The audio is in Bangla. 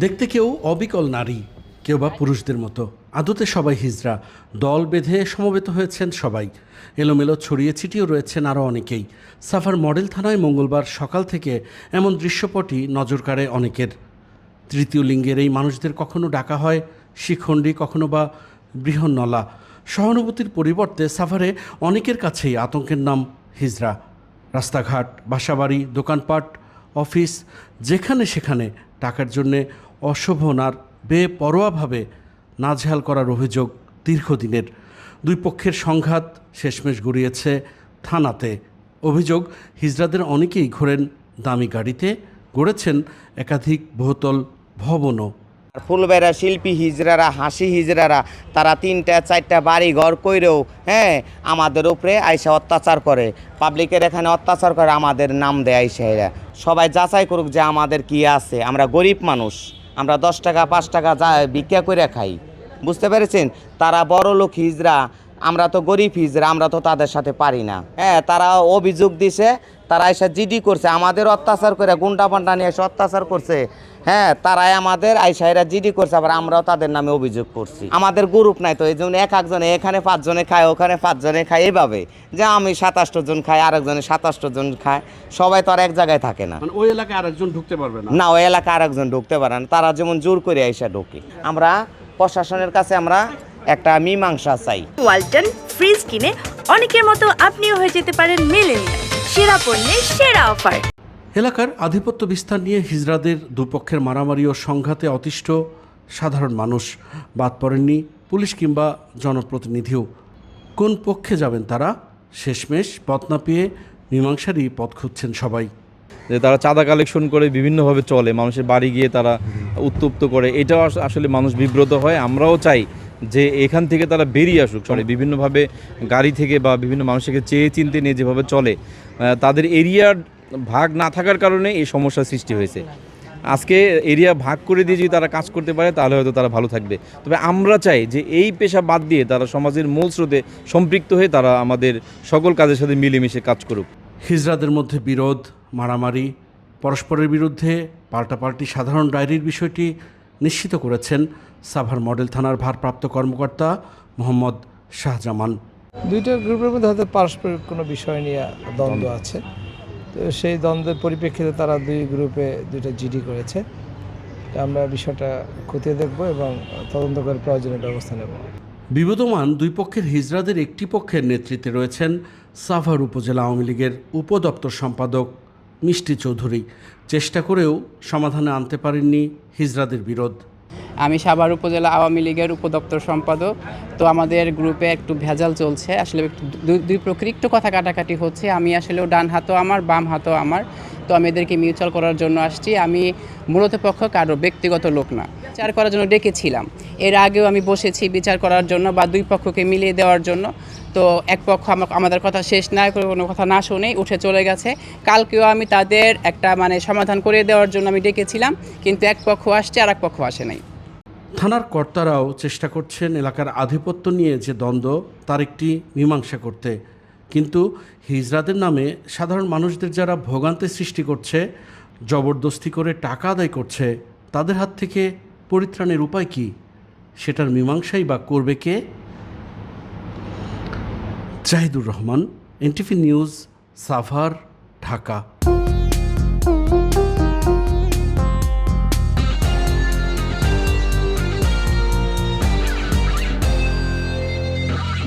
দেখতে কেউ অবিকল নারী, কেউ বা পুরুষদের মতো। আদতে সবাই হিজড়া, দল বেঁধে সমবেত হয়েছেন সবাই। এলোমেলো ছড়িয়ে ছিটিয়েও রয়েছেন আরও অনেকেই। সাভার মডেল থানায় মঙ্গলবার সকাল থেকে এমন দৃশ্যপটই নজর কাড়ে অনেকের। তৃতীয় লিঙ্গের এই মানুষদের কখনো ডাকা হয় শিখণ্ডী, কখনো বা বৃহন্নলা। সহানুভূতির পরিবর্তে সাভারে অনেকের কাছেই আতঙ্কের নাম হিজড়া। রাস্তাঘাট, বাসাবাড়ি, দোকানপাট, অফিস, যেখানে সেখানে টাকার জন্যে অশোভনার বেপরোয়াভাবে নাজেহাল করার অভিযোগ দীর্ঘদিনের। দুই পক্ষের সংঘাত শেষমেশ গড়িয়েছে থানাতে। অভিযোগ, হিজড়াদের অনেকেই ঘোরেন দামি গাড়িতে, গড়েছেন একাধিক বহুতল ভবনও। ফুলবেড়া শিল্পী হিজড়ারা, হাসি হিজড়ারা, তারা 3টা-4টা বাড়ি ঘর কইরেও আমাদের উপরে আইসা অত্যাচার করে, পাবলিকের এখানে অত্যাচার করে, আমাদের নাম দেয় আইসা। এরা সবাই যাচাই করুক যে আমাদের কি আছে। আমরা গরিব মানুষ, আমরা 10 টাকা 5 টাকা ভিক্ষা করে খাই, বুঝতে পেরেছেন? তারা বড় লোক হিজড়া, আমরা তো গরিব হিজড়া, আমরা তো তাদের সাথে পারি না। তারা অভিযোগ দিছে, তারা এসে জিডি করছে, আমাদের অত্যাচার করে, গুন্ডা পান্ডা নিয়ে এসে অত্যাচার করছে। তারাই আমাদের আইসাইরা জিডি করছে, আবার আমরাও তাদের নামে অভিযোগ করছি। আমাদের গ্রুপ নাই তো, এই জন্য একজনে এখানে 5 জনে খায়, ওখানে 5 জনে খায়, এইভাবে যে আমি 27 জন খাই, আরেকজনে 27 জন খায়, সবাই তো আর এক জায়গায় থাকে না। ওই এলাকায় আরেকজন ঢুকতে পারবে না? না, ওই এলাকায় আরেকজন ঢুকতে পারে না, তারা যেমন জোর করে আইসা ঢুকে। আমরা প্রশাসনের কাছে আমরা একটা মীমাংসা চাই। ওয়ালটন ফ্রিজ কিনে অনেকের মতো আপনিও হয়ে যেতে পারেন মিলেনিয়াল। সেরা পণ্যের সেরা অফার। এলাকার আধিপত্য বিস্তার নিয়ে হিজড়াদের দুপক্ষের মারামারি ও সংঘাতে অতিষ্ঠ সাধারণ মানুষ। বাদ পড়েননি পুলিশ কিংবা জনপ্রতিনিধিও। কোন পক্ষে যাবেন তারা? শেষমেশ পথ না পেয়ে মীমাংসারই পথ খুঁজছেন সবাই। যে তারা চাঁদা কালেকশন করে বিভিন্নভাবে চলে, মানুষের বাড়ি গিয়ে তারা উত্তপ্ত করে, এটাও আসলে মানুষ বিব্রত হয়। আমরাও চাই যে এখান থেকে তারা বেরিয়ে আসুক। বিভিন্নভাবে গাড়ি থেকে বা বিভিন্ন মানুষকে চেয়ে চিনতে নিয়ে যেভাবে চলে, তাদের এরিয়ার ভাগ না থাকার কারণে এই সমস্যার সৃষ্টি হয়েছে। আজকে এরিয়া ভাগ করে দিয়ে যদি তারা কাজ করতে পারে তাহলে হয়তো তারা ভালো থাকবে। তবে আমরা চাই যে এই পেশা বাদ দিয়ে তারা সমাজের মূল স্রোতে সম্পৃক্ত হয়ে তারা আমাদের সকল কাজের সাথে মিলেমিশে কাজ করুক। হিজড়াদের মধ্যে বিরোধ, মারামারি, পরস্পরের বিরুদ্ধে পাল্টাপাল্টি সাধারণ ডায়েরির বিষয়টি নিশ্চিত করেছেন সাভার মডেল থানার ভারপ্রাপ্ত কর্মকর্তা মোহাম্মদ শাহজামান। দুইটা গ্রুপের মধ্যে হয়তো পারস্পরিক কোনো বিষয় নিয়ে দ্বন্দ্ব আছে, তো সেই দ্বন্দ্বের পরিপ্রেক্ষিতে তারা দুই গ্রুপে দুইটা জিডি করেছে। আমরা বিষয়টা খতিয়ে দেখব এবং তদন্ত করে প্রয়োজনীয় ব্যবস্থা নেব। বিবদমান দুই পক্ষের হিজড়াদের একটি পক্ষের নেতৃত্বে রয়েছেন সাভার উপজেলা আওয়ামী লীগের উপদপ্তর সম্পাদক মিষ্টি চৌধুরী। চেষ্টা করেও সমাধানে আনতে পারেননি হিজড়াদের বিরোধ। আমি সাভার উপজেলা আওয়ামী লীগের উপদপ্তর সম্পাদক। তো আমাদের গ্রুপে একটু ভেজাল চলছে, আসলে দুই প্রকৃতি একটু কথা কাটাকাটি হচ্ছে। আমি আসলেও ডান হাতও আমার, বাম হাতও আমার। তো আমি এদেরকে মিউচুয়াল করার জন্য আসছি। আমি মূলত পক্ষ কারো ব্যক্তিগত লোক না, বিচার করার জন্য ডেকেছিলাম। এর আগেও আমি বসেছি বিচার করার জন্য বা দুই পক্ষকে মিলিয়ে দেওয়ার জন্য। তো এক পক্ষ আমাদের কথা শেষ না করে, কোনো কথা না শুনেই উঠে চলে গেছে। কালকেও আমি তাদের একটা সমাধান করে দেওয়ার জন্য আমি ডেকেছিলাম, কিন্তু এক পক্ষ আসছে আর এক পক্ষ আসে নাই। থানার কর্তারাও চেষ্টা করছেন এলাকার আধিপত্য নিয়ে যে দ্বন্দ্ব, তার একটি মীমাংসা করতে। কিন্তু হিজড়াদের নামে সাধারণ মানুষদের যারা ভোগান্তি সৃষ্টি করছে, জবরদস্তি করে টাকা আদায় করছে, তাদের হাত থেকে পরিত্রাণের উপায় কি? সেটার মীমাংসাই বা করবে কে? Zahidur Rahman, NTV news, Savar, Dhaka.